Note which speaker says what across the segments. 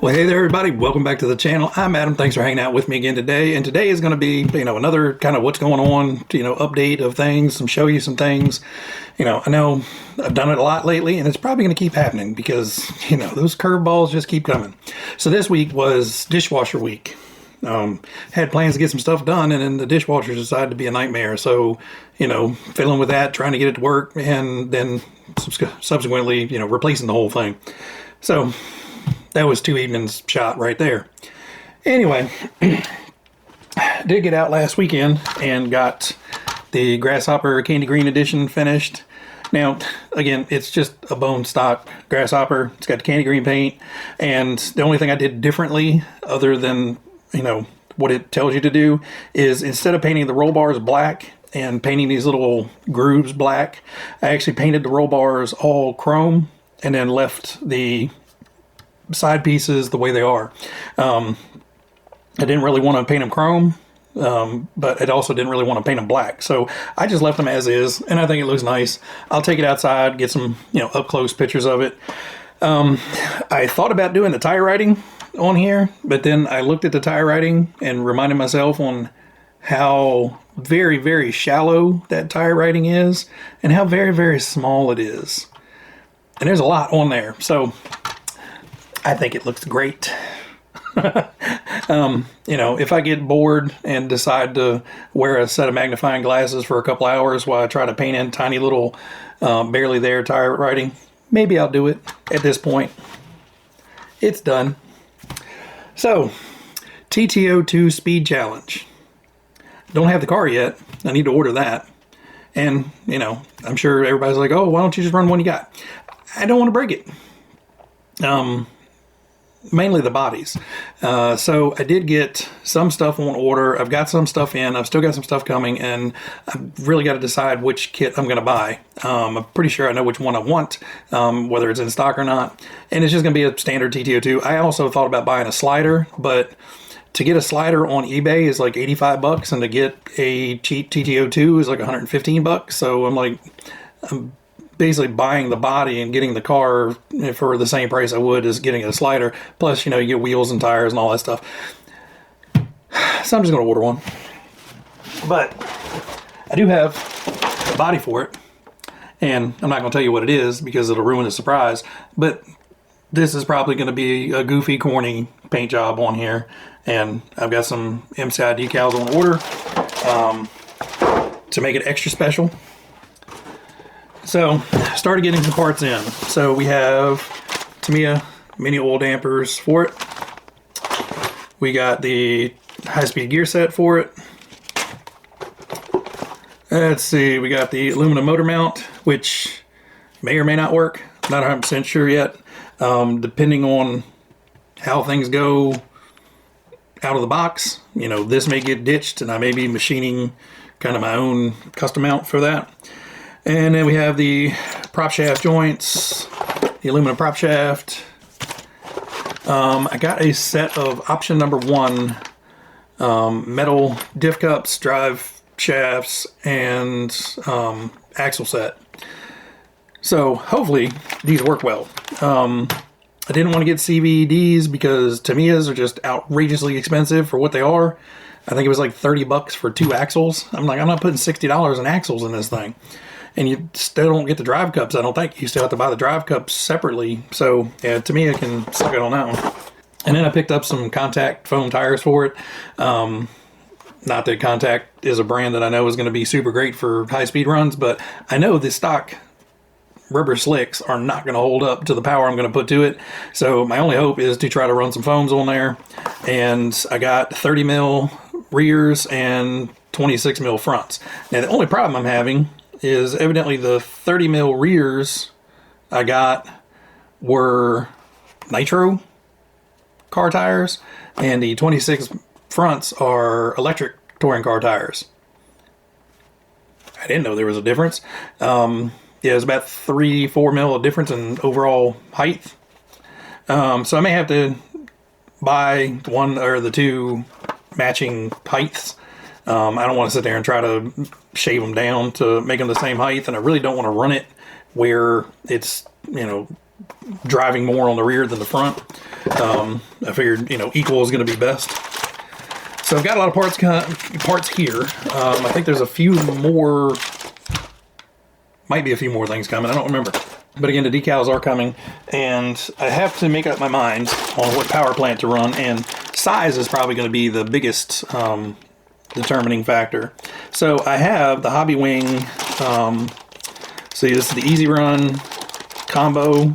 Speaker 1: Well, hey there, everybody. Welcome back to the channel. I'm Adam. Thanks for hanging out with me again today. And today is going to be, another kind of what's going on, update of things, and show you some things. I know I've done it a lot lately, and it's probably going to keep happening because, those curveballs just keep coming. So this week was dishwasher week. Had plans to get some stuff done, and then the dishwasher decided to be a nightmare. So, fiddling with that, trying to get it to work, and then subsequently, replacing the whole thing. So that was 2 evenings shot right there. Anyway, did get out last weekend and got the Grasshopper Candy Green edition finished. Now, again, it's just a bone stock Grasshopper. It's got the candy green paint, and the only thing I did differently, other than, what it tells you to do, is instead of painting the roll bars black and painting these little grooves black, I actually painted the roll bars all chrome and then left the side pieces the way they are. I didn't really want to paint them chrome, but I also didn't really want to paint them black. So I just left them as is, and I think it looks nice. I'll take it outside, get some, up close pictures of it. I thought about doing the tire riding on here, but then I looked at the tire riding and reminded myself on how very, very shallow that tire riding is and how very, very small it is. And there's a lot on there. So I think it looks great. If I get bored and decide to wear a set of magnifying glasses for a couple hours while I try to paint in tiny little, barely there tire riding, maybe I'll do it. At this point, it's done. So, TTO2 Speed Challenge. Don't have the car yet. I need to order that. And, I'm sure everybody's like, oh, why don't you just run one you got? I don't want to break it. Mainly the bodies. So I did get some stuff on order. I've got some stuff in. I've still got some stuff coming, and I've really got to decide which kit I'm going to buy. I'm pretty sure I know which one I want, whether it's in stock or not. And it's just going to be a standard TTO2. I also thought about buying a slider, but to get a slider on eBay is like $85, and to get a cheap TTO2 is like $115. So I'm basically buying the body and getting the car for the same price I would as getting a slider. Plus, you get wheels and tires and all that stuff. So I'm just going to order one. But I do have a body for it. And I'm not going to tell you what it is because it'll ruin the surprise. But this is probably going to be a goofy, corny paint job on here. And I've got some MCI decals on order to make it extra special. So, started getting some parts in. So we have Tamiya mini oil dampers for it. We got the high-speed gear set for it. Let's see, we got the aluminum motor mount, which may or may not work. Not 100% sure yet. Depending on how things go out of the box, this may get ditched, and I may be machining kind of my own custom mount for that. And then we have the prop shaft joints, the aluminum prop shaft. I got a set of option number 1 metal diff cups, drive shafts, and axle set. So hopefully these work well. I didn't want to get CVDs because Tamiyas are just outrageously expensive for what they are. I think it was like $30 for 2 axles. I'm not putting $60 in axles in this thing. And you still don't get the drive cups, I don't think. You still have to buy the drive cups separately. So, yeah, Tamiya can suck it on that one. And then I picked up some Contact foam tires for it. Not that Contact is a brand that I know is going to be super great for high-speed runs, but I know the stock rubber slicks are not going to hold up to the power I'm going to put to it. So my only hope is to try to run some foams on there. And I got 30 mil rears and 26 mil fronts. Now, the only problem I'm having is evidently the 30 mil rears I got were nitro car tires, and the 26 fronts are electric touring car tires. I didn't know there was a difference. Yeah, it's about 3-4 mil of difference in overall height. So I may have to buy one or the two matching heights. I don't want to sit there and try to shave them down to make them the same height, and I really don't want to run it where it's, driving more on the rear than the front. I figured, you know, equal is going to be best. So I've got a lot of parts here. I think there's a few more, might be a few more things coming. I don't remember. But again, the decals are coming, and I have to make up my mind on what power plant to run, and size is probably going to be the biggest determining factor. So I have the Hobby Wing. See, this is the Easy Run combo.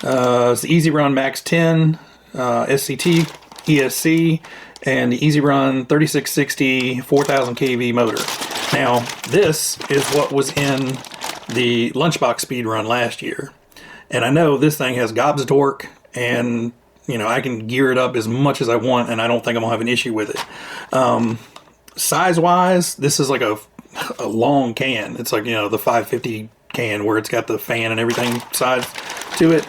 Speaker 1: It's the Easy Run Max 10 SCT ESC and the Easy Run 3660 4000 kV motor. Now, this is what was in the Lunchbox speed run last year, and I know this thing has gobs of torque, and you know I can gear it up as much as I want, and I don't think I'm gonna have an issue with it. Size wise, this is like a long can. It's like, you know, the 550 can where it's got the fan and everything sides to it.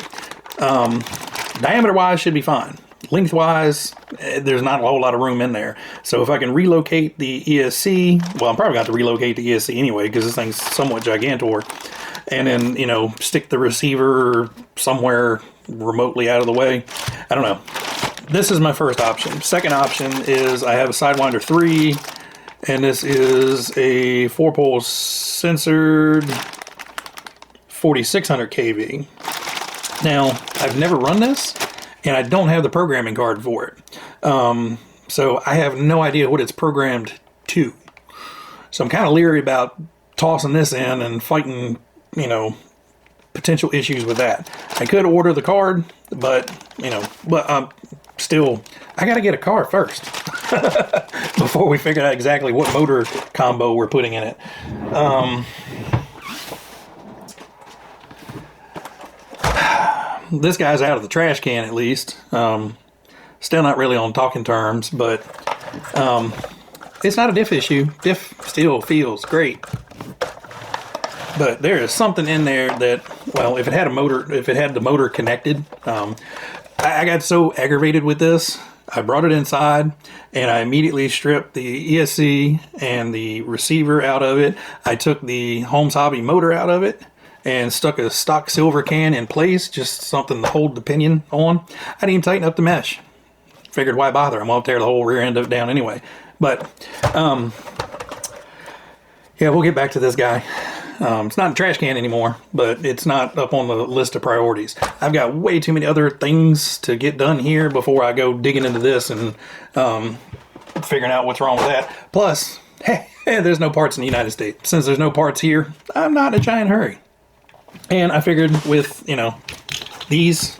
Speaker 1: Diameter wise should be fine. Length wise, there's not a whole lot of room in there. So if I can relocate the ESC, well, I'm probably going to have to relocate the ESC anyway because this thing's somewhat gigantor, and then, you know, stick the receiver somewhere remotely out of the way. I don't know. This is my first option. Second option is I have a Sidewinder 3, and this is a 4-pole censored 4600 kV. Now, I've never run this, and I don't have the programming card for it. So I have no idea what it's programmed to. So I'm kind of leery about tossing this in and fighting, you know, potential issues with that. I could order the card, but, you know, still, I got to get a car first before we figure out exactly what motor combo we're putting in it. This guy's out of the trash can, at least. Still not really on talking terms, but it's not a diff issue. Diff still feels great. But there is something in there that, well, if it had the motor connected, I got so aggravated with this. I brought it inside and I immediately stripped the ESC and the receiver out of it. I took the Holmes Hobby motor out of it and stuck a stock silver can in place, just something to hold the pinion on. I didn't even tighten up the mesh. Figured why bother? I'm going to tear the whole rear end of it down anyway. But, yeah, we'll get back to this guy. It's not in the trash can anymore, but it's not up on the list of priorities. I've got way too many other things to get done here before I go digging into this and figuring out what's wrong with that. Plus, hey, there's no parts in the United States. Since there's no parts here, I'm not in a giant hurry. And I figured with, you know, these,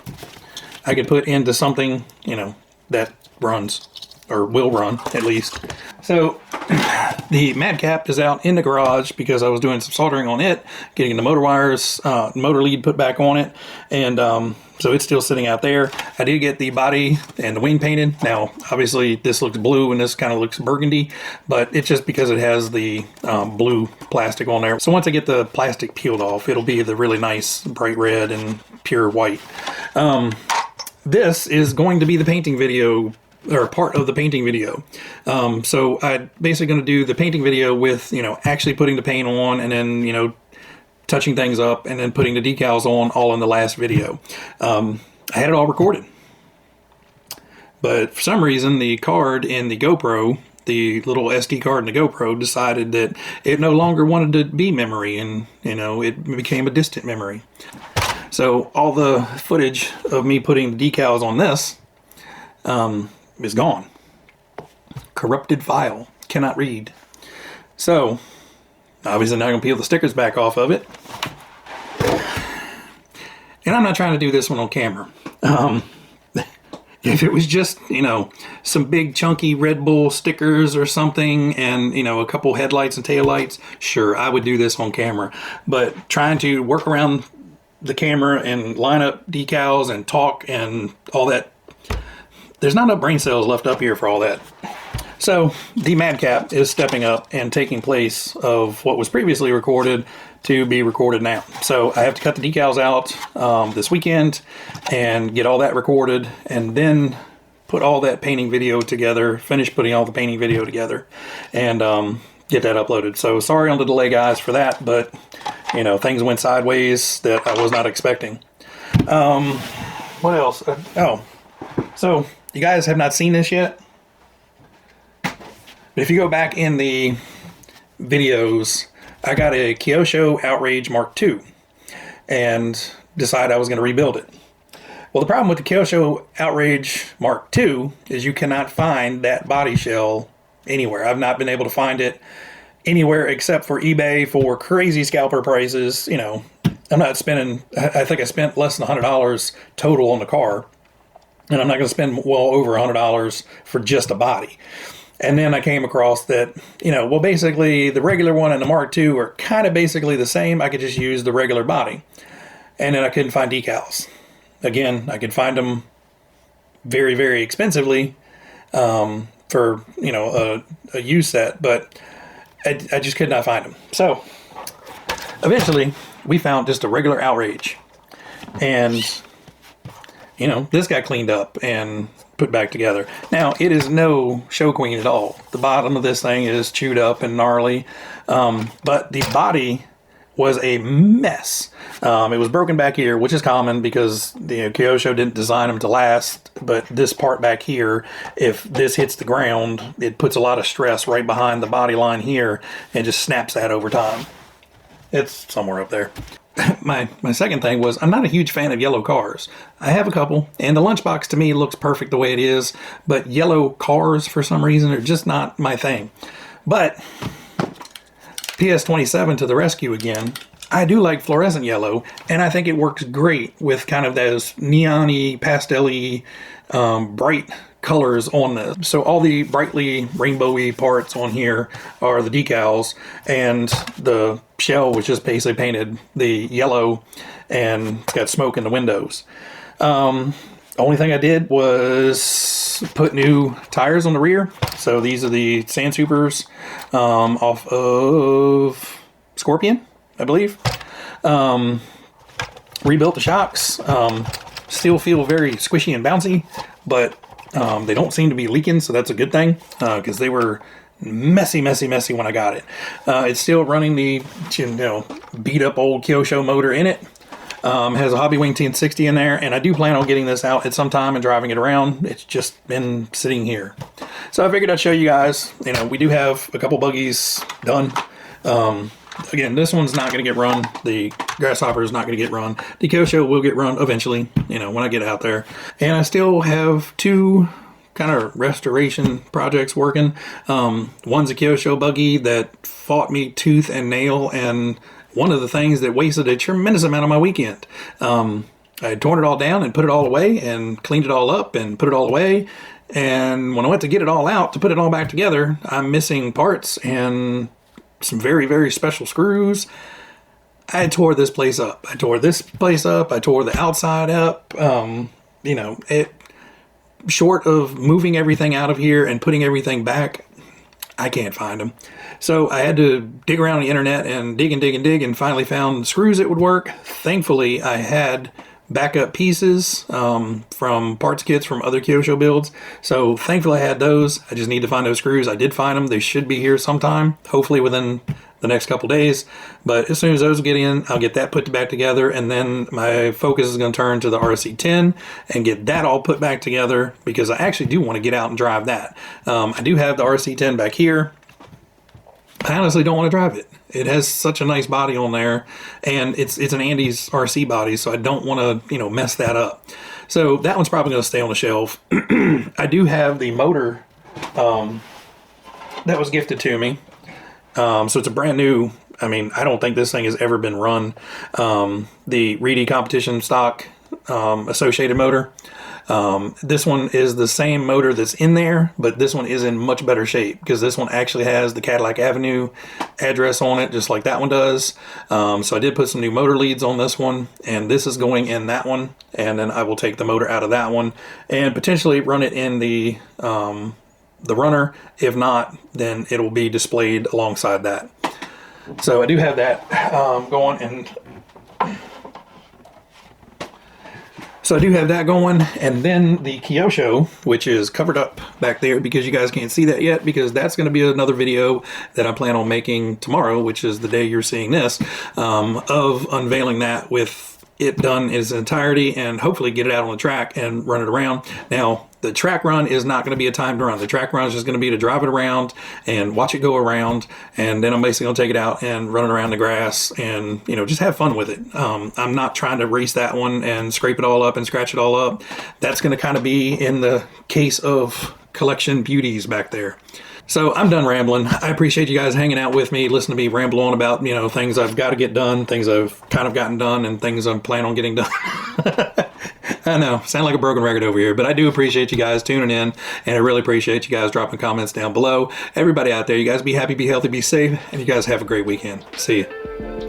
Speaker 1: I could put into something, you know, that runs, or will run at least. So the Madcap is out in the garage because I was doing some soldering on it, getting the motor wires, motor lead put back on it, and so it's still sitting out there. I did get the body and the wing painted. Now, obviously, this looks blue and this kind of looks burgundy, but it's just because it has the blue plastic on there. So once I get the plastic peeled off, it'll be the really nice bright red and pure white. This is going to be the painting video, or part of the painting video. So I'm basically going to do the painting video with, you know, actually putting the paint on and then, you know, touching things up and then putting the decals on all in the last video. I had it all recorded. But for some reason, the card in the GoPro, the little SD card in the GoPro, decided that it no longer wanted to be memory, and, you know, it became a distant memory. So all the footage of me putting the decals on this is gone. Corrupted file. Cannot read. So, obviously now I'm going to peel the stickers back off of it. And I'm not trying to do this one on camera. If it was just, you know, some big chunky Red Bull stickers or something and, you know, a couple headlights and taillights, sure, I would do this on camera. But trying to work around the camera and line up decals and talk and all that, there's not enough brain cells left up here for all that. So the Madcap is stepping up and taking place of what was previously recorded to be recorded now. So I have to cut the decals out this weekend and get all that recorded, and then put all that painting video together, finish putting all the painting video together, and get that uploaded. So sorry on the delay, guys, for that, but, you know, things went sideways that I was not expecting. What else? Oh, so you guys have not seen this yet? But if you go back in the videos, I got a Kyosho Outrage Mark II and decided I was going to rebuild it. Well, the problem with the Kyosho Outrage Mark II is you cannot find that body shell anywhere. I've not been able to find it anywhere except for eBay for crazy scalper prices. You know, I'm not spending, I think I spent less than $100 total on the car. And I'm not going to spend well over $100 for just a body. And then I came across that, you know, well, basically the regular one and the Mark II are kind of basically the same. I could just use the regular body. And then I couldn't find decals. Again, I could find them very, very expensively for, you know, a used set, but I just could not find them. So eventually we found just a regular Outrage. And, you know, this got cleaned up and put back together. Now, it is no show queen at all. The bottom of this thing is chewed up and gnarly, but the body was a mess. It was broken back here, which is common because the Kyosho didn't design them to last, but this part back here, if this hits the ground, it puts a lot of stress right behind the body line here and just snaps that over time. It's somewhere up there. My second thing was I'm not a huge fan of yellow cars. I have a couple, and the lunchbox to me looks perfect the way it is, but yellow cars for some reason are just not my thing. But PS27 to the rescue again. I do like fluorescent yellow, and I think it works great with kind of those neon-y, pastel-y, bright colors on this. So all the brightly rainbowy parts on here are the decals, and the shell was just basically painted the yellow, and it's got smoke in the windows. Only thing I did was put new tires on the rear. So these are the Sand Supers off of Scorpion, I believe. Rebuilt the shocks. Still feel very squishy and bouncy, but they don't seem to be leaking, so that's a good thing because they were messy when I got it. It's still running the beat up old Kyosho motor in it. Has a Hobby Wing 1060 in there, and I do plan on getting this out at some time and driving it around. It's just been sitting here. So I figured I'd show you guys. You know, we do have a couple buggies done. Again, this one's not going to get run. The Grasshopper is not going to get run. The Kyosho will get run eventually, you know, when I get out there. And I still have two kind of restoration projects working. One's a Kyosho buggy that fought me tooth and nail, and one of the things that wasted a tremendous amount of my weekend. I had torn it all down and put it all away and cleaned it all up and put it all away. And when I went to get it all out to put it all back together, I'm missing parts and some very, very special screws. I tore this place up. I tore this place up. I tore the outside up. You know, short of moving everything out of here and putting everything back, I can't find them. So I had to dig around the internet and dig and finally found screws that would work. Thankfully, I had backup pieces from parts kits from other Kyosho builds. So thankfully I had those. I just need to find those screws. I did find them. They should be here sometime, hopefully within the next couple days. But as soon as those get in, I'll get that put back together, and then my focus is going to turn to the RC10 and get that all put back together, because I actually do want to get out and drive that. I do have the RC10 back here. I honestly don't want to drive it. It has such a nice body on there, and it's an Andy's RC body, so I don't want to, mess that up. So that one's probably going to stay on the shelf. I do have the motor that was gifted to me. So it's a brand new, I don't think this thing has ever been run. The Reedy competition stock associated motor. This one is the same motor that's in there, but this one is in much better shape because this one actually has the Cadillac Avenue address on it, just like that one does. So I did put some new motor leads on this one, and this is going in that one, and then I will take the motor out of that one and potentially run it in the runner. If not, then it'll be displayed alongside that. So I do have that going, and and then the Kyosho, which is covered up back there because you guys can't see that yet, because that's going to be another video that I plan on making tomorrow, which is the day you're seeing this, of unveiling that with it done in its entirety and hopefully get it out on the track and run it around. Now, the track run is not going to be a timed run. The track run is just going to be to drive it around and watch it go around, and then I'm basically going to take it out and run it around the grass and, you know, just have fun with it. I'm not trying to race that one and scrape it all up and scratch it all up. That's going to kind of be in the case of collection beauties back there. So I'm done rambling. I appreciate you guys hanging out with me, listening to me ramble on about, you know, things I've got to get done, things I've kind of gotten done, and things I'm planning on getting done. I know, sound like a broken record over here, but I do appreciate you guys tuning in, and I really appreciate you guys dropping comments down below. Everybody out there, you guys be happy, be healthy, be safe, and you guys have a great weekend. See ya.